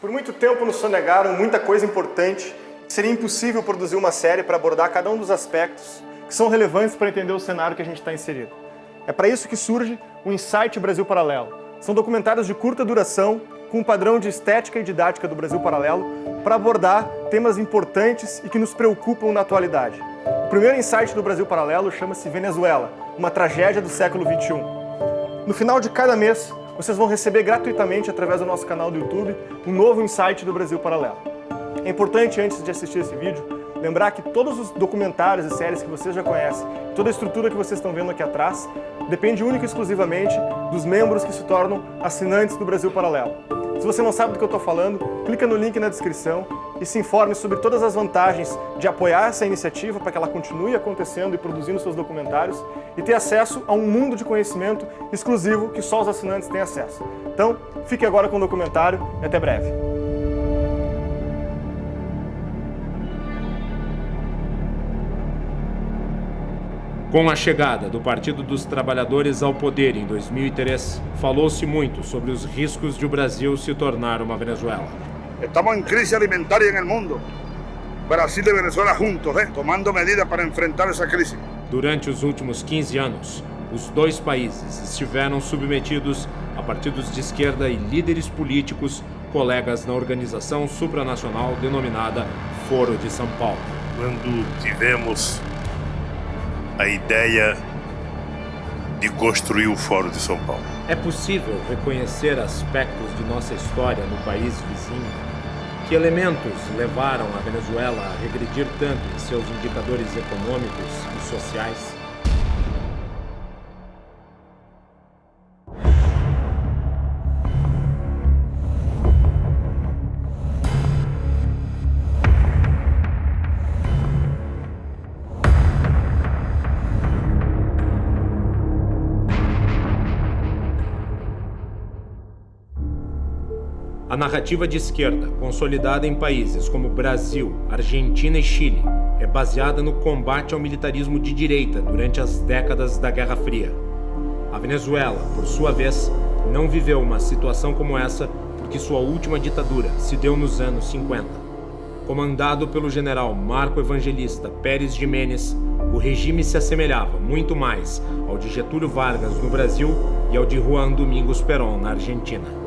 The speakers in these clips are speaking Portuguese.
Por muito tempo nos sonegaram muita coisa importante. Seria impossível produzir uma série para abordar cada um dos aspectos que são relevantes para entender o cenário que a gente está inserido. É para isso que surge o Insight Brasil Paralelo. São documentários de curta duração, com um padrão de estética e didática do Brasil Paralelo, para abordar temas importantes e que nos preocupam na atualidade. O primeiro Insight do Brasil Paralelo chama-se Venezuela, uma tragédia do século XXI. No final de cada mês, vocês vão receber gratuitamente, através do nosso canal do YouTube, um novo Insight do Brasil Paralelo. É importante, antes de assistir esse vídeo, lembrar que todos os documentários e séries que vocês já conhecem, toda a estrutura que vocês estão vendo aqui atrás, depende única e exclusivamente dos membros que se tornam assinantes do Brasil Paralelo. Se você não sabe do que eu estou falando, clica no link na descrição e se informe sobre todas as vantagens de apoiar essa iniciativa para que ela continue acontecendo e produzindo seus documentários e ter acesso a um mundo de conhecimento exclusivo que só os assinantes têm acesso. Então, fique agora com o documentário e até breve. Com a chegada do Partido dos Trabalhadores ao poder em 2003, falou-se muito sobre os riscos de o Brasil se tornar uma Venezuela. Estamos em crise alimentaria no mundo. Brasil e Venezuela juntos, tomando medidas para enfrentar essa crise. Durante os últimos 15 anos, os dois países estiveram submetidos a partidos de esquerda e líderes políticos, colegas na organização supranacional denominada Foro de São Paulo. Quando tivemos a ideia de construir o Fórum de São Paulo. É possível reconhecer aspectos de nossa história no país vizinho? Que elementos levaram a Venezuela a regredir tanto em seus indicadores econômicos e sociais? A narrativa de esquerda, consolidada em países como Brasil, Argentina e Chile, é baseada no combate ao militarismo de direita durante as décadas da Guerra Fria. A Venezuela, por sua vez, não viveu uma situação como essa porque sua última ditadura se deu nos anos 50. Comandado pelo general Marco Evangelista Pérez Jiménez, o regime se assemelhava muito mais ao de Getúlio Vargas no Brasil e ao de Juan Domingos Perón na Argentina.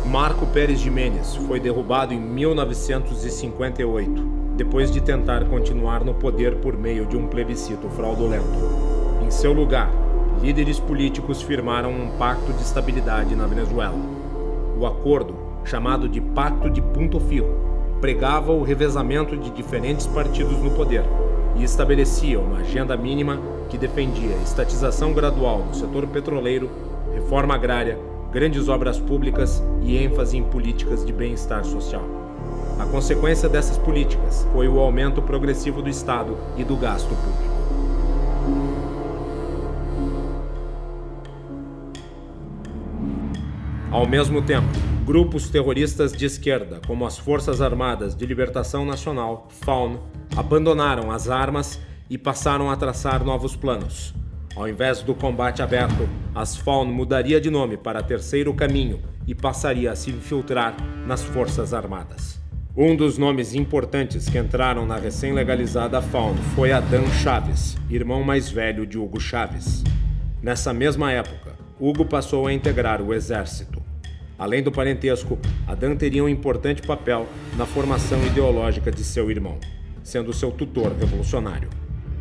Marco Pérez Jiménez foi derrubado em 1958, depois de tentar continuar no poder por meio de um plebiscito fraudulento. Em seu lugar, líderes políticos firmaram um pacto de estabilidade na Venezuela. O acordo, chamado de Pacto de Punto Fijo, pregava o revezamento de diferentes partidos no poder e estabelecia uma agenda mínima que defendia estatização gradual no setor petroleiro, reforma agrária, grandes obras públicas e ênfase em políticas de bem-estar social. A consequência dessas políticas foi o aumento progressivo do Estado e do gasto público. Ao mesmo tempo, grupos terroristas de esquerda, como as Forças Armadas de Libertação Nacional, FARC, abandonaram as armas e passaram a traçar novos planos. Ao invés do combate aberto, as FARC mudaria de nome para Terceiro Caminho e passaria a se infiltrar nas Forças Armadas. Um dos nomes importantes que entraram na recém-legalizada FARC foi Adán Chávez, irmão mais velho de Hugo Chávez. Nessa mesma época, Hugo passou a integrar o exército. Além do parentesco, Adán teria um importante papel na formação ideológica de seu irmão, sendo seu tutor revolucionário.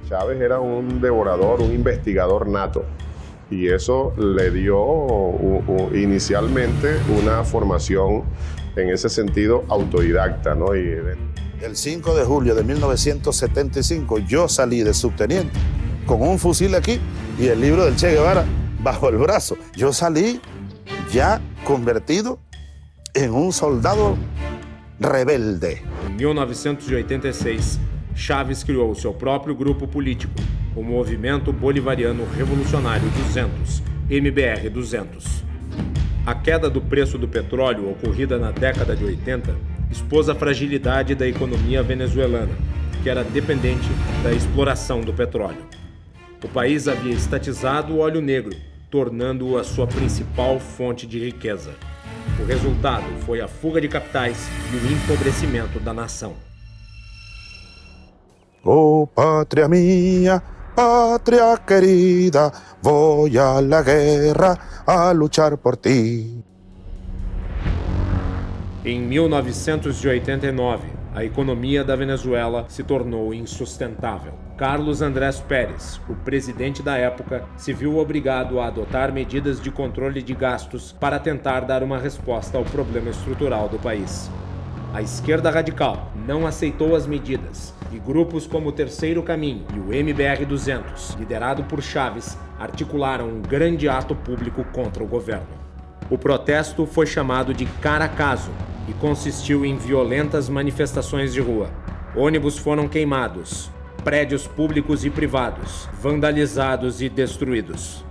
Chávez era un devorador, un investigador nato, y eso le dio inicialmente una formación en ese sentido autodidacta, ¿no? El 5 de julio de 1975 yo salí de subteniente con un fusil aquí y el libro del Che Guevara bajo el brazo. Yo salí ya convertido en un soldado rebelde. Em 1986, Chávez criou seu próprio grupo político, o Movimento Bolivariano Revolucionário 200, MBR-200. A queda do preço do petróleo ocorrida na década de 80 expôs a fragilidade da economia venezuelana, que era dependente da exploração do petróleo. O país havia estatizado o óleo negro, tornando-o a sua principal fonte de riqueza. O resultado foi a fuga de capitais e o empobrecimento da nação. Oh, patria mía, patria querida, voy a la guerra a luchar por ti. Em 1989, a economia da Venezuela se tornou insustentável. Carlos Andrés Pérez, o presidente da época, se viu obrigado a adotar medidas de controle de gastos para tentar dar uma resposta ao problema estrutural do país. A esquerda radical não aceitou as medidas e grupos como o Terceiro Caminho e o MBR-200, liderado por Chávez, articularam um grande ato público contra o governo. O protesto foi chamado de Caracazo e consistiu em violentas manifestações de rua. Ônibus foram queimados, prédios públicos e privados vandalizados e destruídos.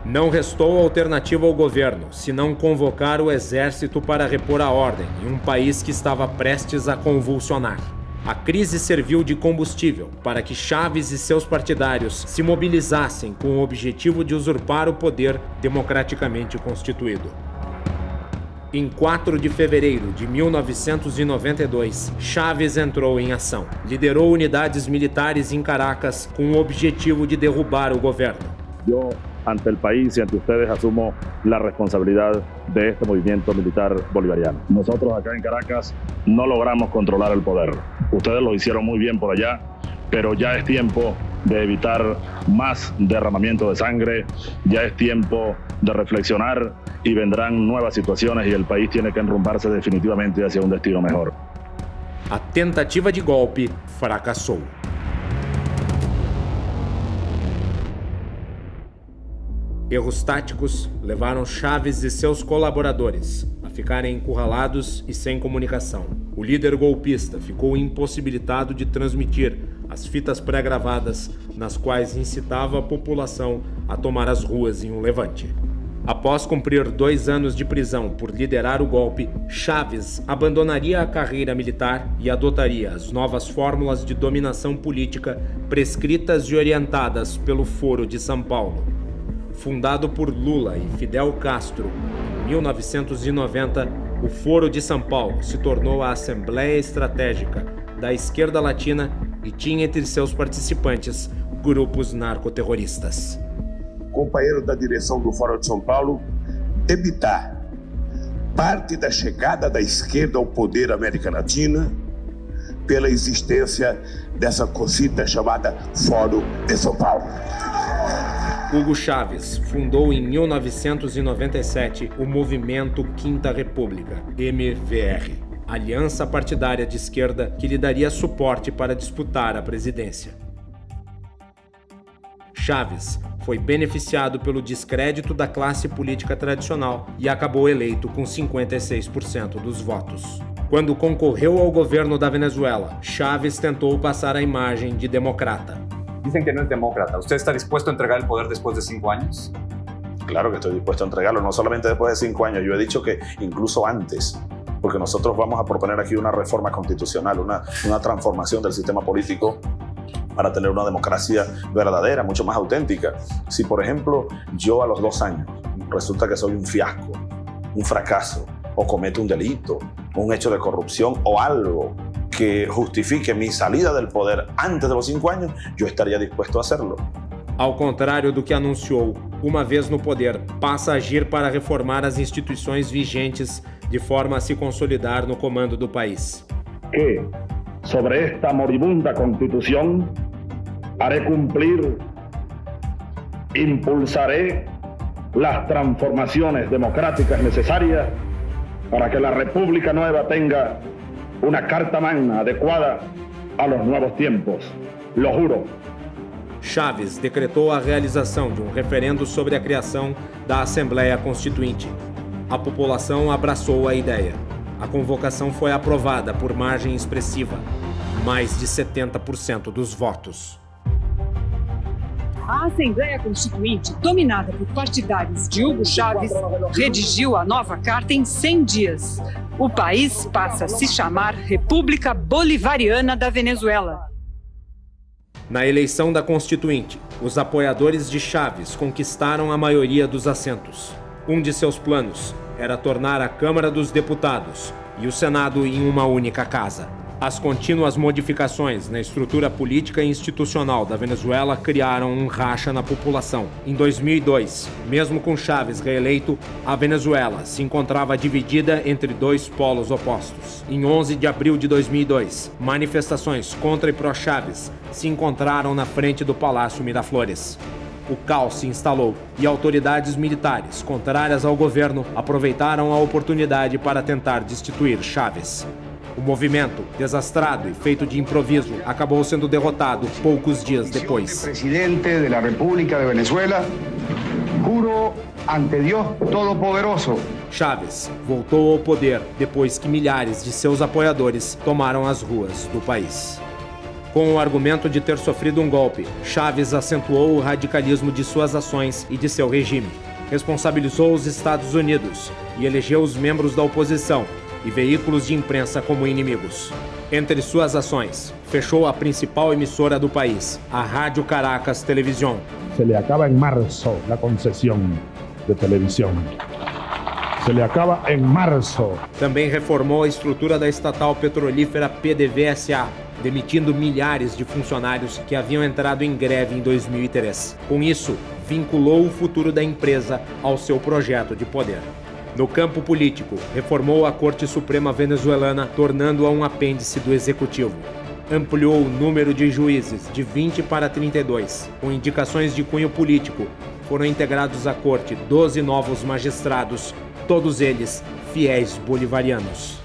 Não restou alternativa ao governo, senão convocar o exército para repor a ordem em um país que estava prestes a convulsionar. A crise serviu de combustível para que Chávez e seus partidários se mobilizassem com o objetivo de usurpar o poder democraticamente constituído. Em 4 de fevereiro de 1992, Chávez entrou em ação. Liderou unidades militares em Caracas com o objetivo de derrubar o governo. Yo, ante el país y ante ustedes, asumo la responsabilidad de este movimiento militar bolivariano. Nosotros acá en Caracas no logramos controlar el poder. Ustedes lo hicieron muy bien por allá, pero ya es tiempo de evitar más derramamiento de sangre, ya es tiempo de reflexionar y vendrán nuevas situaciones y el país tiene que enrumbarse definitivamente hacia un destino mejor. A tentativa de golpe fracassou. Erros táticos levaram Chávez e seus colaboradores a ficarem encurralados e sem comunicação. O líder golpista ficou impossibilitado de transmitir as fitas pré-gravadas nas quais incitava a população a tomar as ruas em um levante. Após cumprir 2 anos de prisão por liderar o golpe, Chávez abandonaria a carreira militar e adotaria as novas fórmulas de dominação política prescritas e orientadas pelo Foro de São Paulo. Fundado por Lula e Fidel Castro em 1990, o Foro de São Paulo se tornou a Assembleia Estratégica da Esquerda Latina e tinha entre seus participantes grupos narcoterroristas. Companheiro da direção do Fórum de São Paulo, debitar parte da chegada da esquerda ao poder na América Latina pela existência dessa cosita chamada Fórum de São Paulo. Hugo Chávez fundou em 1997 o Movimento Quinta República, MVR, aliança partidária de esquerda que lhe daria suporte para disputar a presidência. Chávez foi beneficiado pelo descrédito da classe política tradicional e acabou eleito com 56% dos votos. Quando concorreu ao governo da Venezuela, Chávez tentou passar a imagem de democrata. Dicen que no es demócrata. ¿Usted está dispuesto a entregar el poder después de 5 años? Claro que estoy dispuesto a entregarlo, no solamente después de 5 años, yo he dicho que incluso antes, porque nosotros vamos a proponer aquí una reforma constitucional, una transformación del sistema político para tener una democracia verdadera, mucho más auténtica. Si, por ejemplo, yo a los 2 años resulta que soy un fiasco, un fracaso, o cometo un delito, un hecho de corrupción o algo que justifique mi salida del poder antes de los 5 años, yo estaría dispuesto a hacerlo. Ao contrário do que anunciou, uma vez no poder, passa a agir para reformar as instituições vigentes de forma a se consolidar no comando do país. Que sobre esta moribunda constitución haré cumplir, impulsaré las transformaciones democráticas necesarias para que la República Nueva tenga una carta magna adecuada a los nuevos tiempos. Lo juro. Chávez decretou a realização de um referendo sobre a criação da Assembleia Constituinte. A população abraçou a ideia. A convocação foi aprovada por margem expressiva, mais de 70% dos votos. A Assembleia Constituinte, dominada por partidários de Hugo Chávez, redigiu a nova carta em 100 dias. O país passa a se chamar República Bolivariana da Venezuela. Na eleição da Constituinte, os apoiadores de Chávez conquistaram a maioria dos assentos. Um de seus planos era tornar a Câmara dos Deputados e o Senado em uma única casa. As contínuas modificações na estrutura política e institucional da Venezuela criaram um racha na população. Em 2002, mesmo com Chávez reeleito, a Venezuela se encontrava dividida entre dois polos opostos. Em 11 de abril de 2002, manifestações contra e pró-Chávez se encontraram na frente do Palácio Miraflores. O caos se instalou e autoridades militares, contrárias ao governo, aproveitaram a oportunidade para tentar destituir Chávez. O movimento, desastrado e feito de improviso, acabou sendo derrotado poucos dias depois. Presidente da República de Venezuela, juro ante Deus Todo-Poderoso. Chávez voltou ao poder depois que milhares de seus apoiadores tomaram as ruas do país. Com o argumento de ter sofrido um golpe, Chávez acentuou o radicalismo de suas ações e de seu regime. Responsabilizou os Estados Unidos e elegeu os membros da oposição e veículos de imprensa como inimigos. Entre suas ações, fechou a principal emissora do país, a Rádio Caracas Televisión. Se le acaba en marzo la concesión de televisión. Se le acaba en marzo. Também reformou a estrutura da estatal petrolífera PDVSA, demitindo milhares de funcionários que haviam entrado em greve em 2003. Com isso, vinculou o futuro da empresa ao seu projeto de poder. No campo político, reformou a Corte Suprema venezuelana, tornando-a um apêndice do Executivo. Ampliou o número de juízes de 20 para 32. Com indicações de cunho político, foram integrados à corte 12 novos magistrados, todos eles fiéis bolivarianos.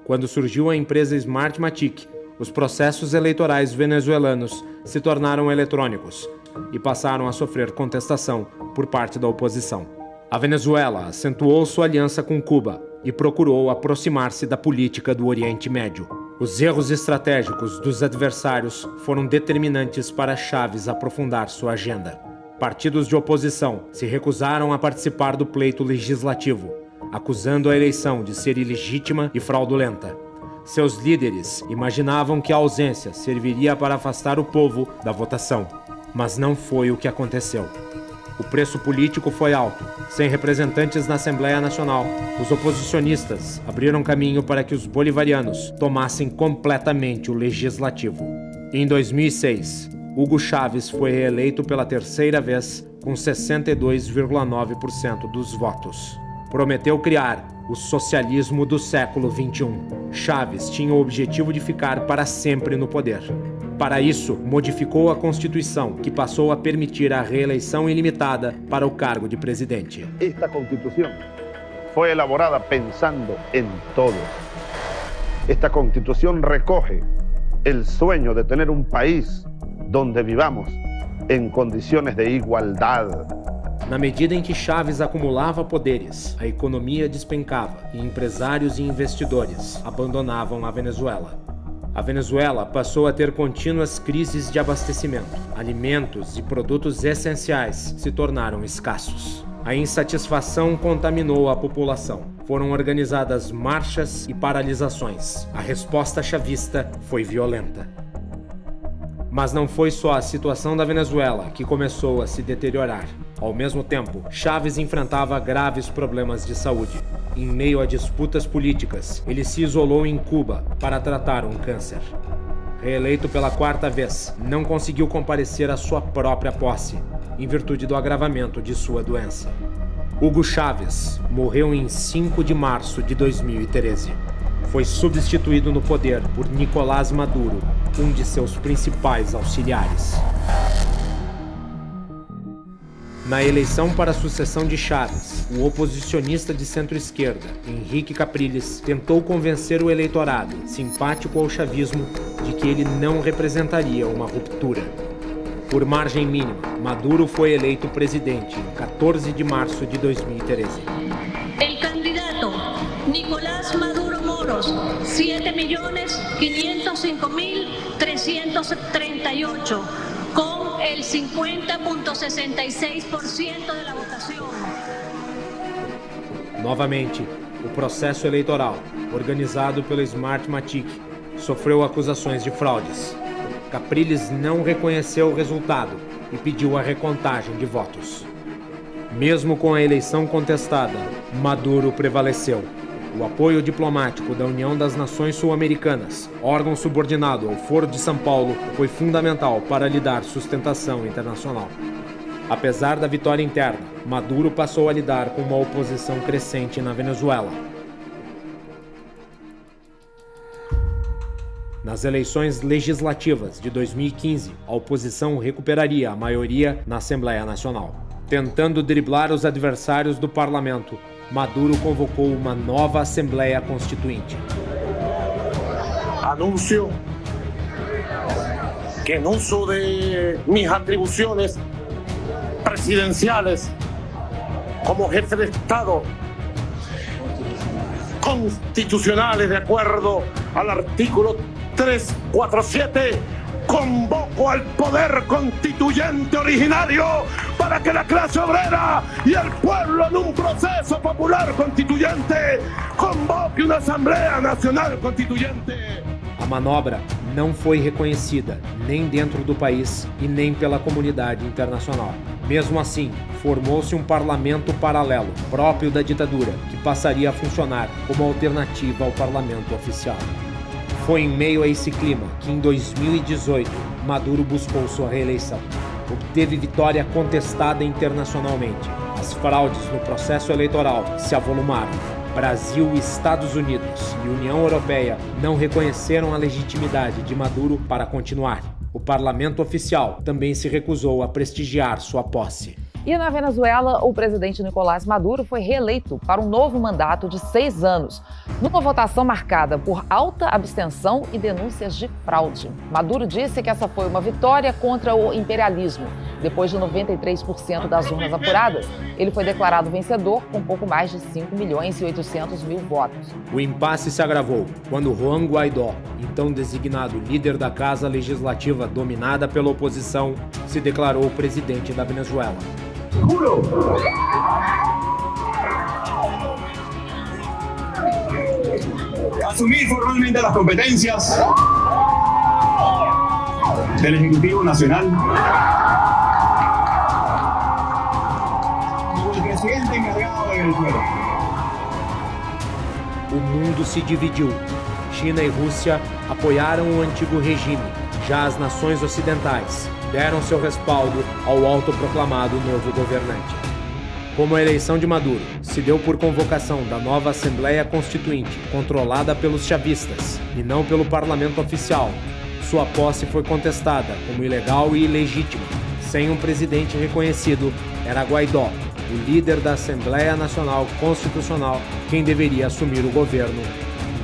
Quando surgiu a empresa Smartmatic, os processos eleitorais venezuelanos se tornaram eletrônicos e passaram a sofrer contestação por parte da oposição. A Venezuela acentuou sua aliança com Cuba e procurou aproximar-se da política do Oriente Médio. Os erros estratégicos dos adversários foram determinantes para Chávez aprofundar sua agenda. Partidos de oposição se recusaram a participar do pleito legislativo, acusando a eleição de ser ilegítima e fraudulenta. Seus líderes imaginavam que a ausência serviria para afastar o povo da votação. Mas não foi o que aconteceu. O preço político foi alto. Sem representantes na Assembleia Nacional, os oposicionistas abriram caminho para que os bolivarianos tomassem completamente o legislativo. Em 2006, Hugo Chávez foi reeleito pela terceira vez com 62,9% dos votos. Prometeu criar o socialismo do século XXI. Chávez tinha o objetivo de ficar para sempre no poder. Para isso, modificou a Constituição, que passou a permitir a reeleição ilimitada para o cargo de presidente. Esta Constitución fue elaborada pensando en todos. Esta Constitución recoge el sueño de tener un país donde vivamos en condiciones de igualdad. Na medida em que Chávez acumulava poderes, a economia despencava e empresários e investidores abandonavam a Venezuela. A Venezuela passou a ter contínuas crises de abastecimento. Alimentos e produtos essenciais se tornaram escassos. A insatisfação contaminou a população. Foram organizadas marchas e paralisações. A resposta chavista foi violenta. Mas não foi só a situação da Venezuela que começou a se deteriorar. Ao mesmo tempo, Chávez enfrentava graves problemas de saúde. Em meio a disputas políticas, ele se isolou em Cuba para tratar um câncer. Reeleito pela quarta vez, não conseguiu comparecer à sua própria posse, em virtude do agravamento de sua doença. Hugo Chávez morreu em 5 de março de 2013. Foi substituído no poder por Nicolás Maduro, um de seus principais auxiliares. Na eleição para a sucessão de Chávez, o oposicionista de centro-esquerda, Henrique Capriles, tentou convencer o eleitorado, simpático ao chavismo, de que ele não representaria uma ruptura. Por margem mínima, Maduro foi eleito presidente em 14 de março de 2013. El candidato Nicolás Maduro Moros, 7.505.338, con el 50,66% de la votación. Novamente, o processo eleitoral, organizado pela Smartmatic, sofreu acusações de fraudes. Capriles não reconheceu o resultado e pediu a recontagem de votos. Mesmo com a eleição contestada, Maduro prevaleceu. O apoio diplomático da União das Nações Sul-Americanas, órgão subordinado ao Foro de São Paulo, foi fundamental para lhe dar sustentação internacional. Apesar da vitória interna, Maduro passou a lidar com uma oposição crescente na Venezuela. Nas eleições legislativas de 2015, a oposição recuperaria a maioria na Assembleia Nacional. Tentando driblar os adversários do parlamento, Maduro convocou uma nova Assembleia Constituinte. Anuncio que en uso de mis atribuciones presidenciales como jefe de Estado constitucionales de acuerdo al artículo 347, convoco al poder constituyente originario para que la clase obrera y el pueblo en un proceso popular constituyente convoque una Asamblea Nacional Constituyente. A manobra não foi reconhecida nem dentro do país e nem pela comunidade internacional. Mesmo assim, formou-se um parlamento paralelo, próprio da ditadura, que passaria a funcionar como alternativa ao parlamento oficial. Foi em meio a esse clima que, em 2018, Maduro buscou sua reeleição. Obteve vitória contestada internacionalmente. As fraudes no processo eleitoral se avolumaram. Brasil, Estados Unidos e União Europeia não reconheceram a legitimidade de Maduro para continuar. O parlamento oficial também se recusou a prestigiar sua posse. E na Venezuela, o presidente Nicolás Maduro foi reeleito para um novo mandato de 6 anos, numa votação marcada por alta abstenção e denúncias de fraude. Maduro disse que essa foi uma vitória contra o imperialismo. Depois de 93% das urnas apuradas, ele foi declarado vencedor com pouco mais de 5.800.000 votos. O impasse se agravou quando Juan Guaidó, então designado líder da Casa Legislativa dominada pela oposição, se declarou presidente da Venezuela. Juro asumir formalmente las competencias del Ejecutivo Nacional como el presidente encargado de Venezuela. O mundo se dividiu. China e Rússia apoiaram o antigo regime. Já as nações ocidentais deram seu respaldo ao autoproclamado novo governante. Como a eleição de Maduro se deu por convocação da nova Assembleia Constituinte, controlada pelos chavistas e não pelo parlamento oficial, sua posse foi contestada como ilegal e ilegítima. Sem um presidente reconhecido, era Guaidó, o líder da Assembleia Nacional Constitucional, quem deveria assumir o governo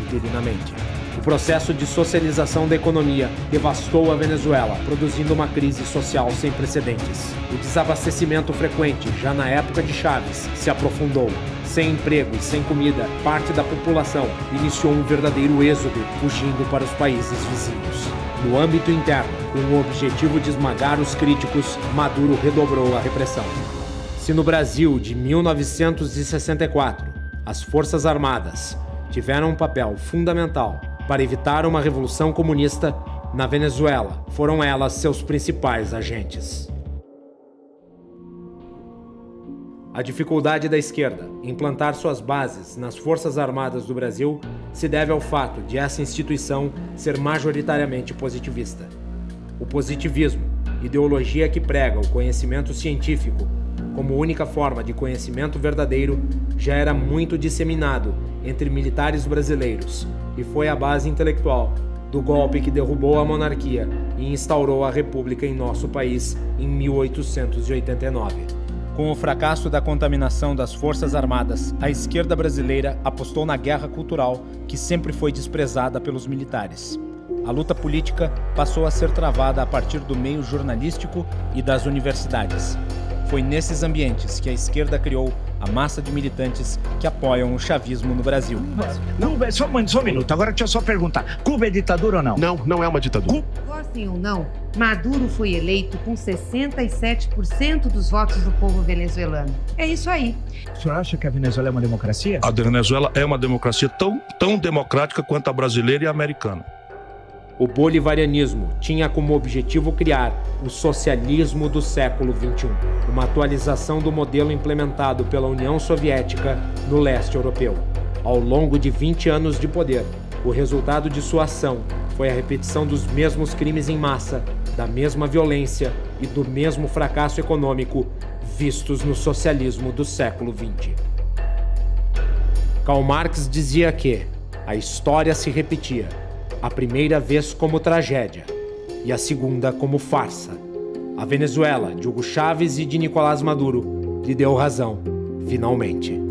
interinamente. O processo de socialização da economia devastou a Venezuela, produzindo uma crise social sem precedentes. O desabastecimento frequente, já na época de Chávez, se aprofundou. Sem emprego e sem comida, parte da população iniciou um verdadeiro êxodo, fugindo para os países vizinhos. No âmbito interno, com o objetivo de esmagar os críticos, Maduro redobrou a repressão. Se no Brasil de 1964, as Forças Armadas tiveram um papel fundamental para evitar uma revolução comunista, na Venezuela foram elas seus principais agentes. A dificuldade da esquerda em plantar suas bases nas Forças Armadas do Brasil se deve ao fato de essa instituição ser majoritariamente positivista. O positivismo, ideologia que prega o conhecimento científico como única forma de conhecimento verdadeiro, já era muito disseminado entre militares brasileiros e foi a base intelectual do golpe que derrubou a monarquia e instaurou a república em nosso país em 1889. Com o fracasso da contaminação das Forças Armadas, a esquerda brasileira apostou na guerra cultural, que sempre foi desprezada pelos militares. A luta política passou a ser travada a partir do meio jornalístico e das universidades. Foi nesses ambientes que a esquerda criou a massa de militantes que apoiam o chavismo no Brasil. Cuba, só um minuto, agora deixa eu só perguntar. Cuba é ditadura ou não? Não, não é uma ditadura. Gostem ou não, Maduro foi eleito com 67% dos votos do povo venezuelano. É isso aí. O senhor acha que a Venezuela é uma democracia? A Venezuela é uma democracia tão democrática quanto a brasileira e a americana. O bolivarianismo tinha como objetivo criar o socialismo do século XXI, uma atualização do modelo implementado pela União Soviética no leste europeu. Ao longo de 20 anos de poder, o resultado de sua ação foi a repetição dos mesmos crimes em massa, da mesma violência e do mesmo fracasso econômico vistos no socialismo do século XX. Karl Marx dizia que a história se repetia, a primeira vez como tragédia e a segunda como farsa. A Venezuela, de Hugo Chávez e de Nicolás Maduro, lhe deu razão, finalmente.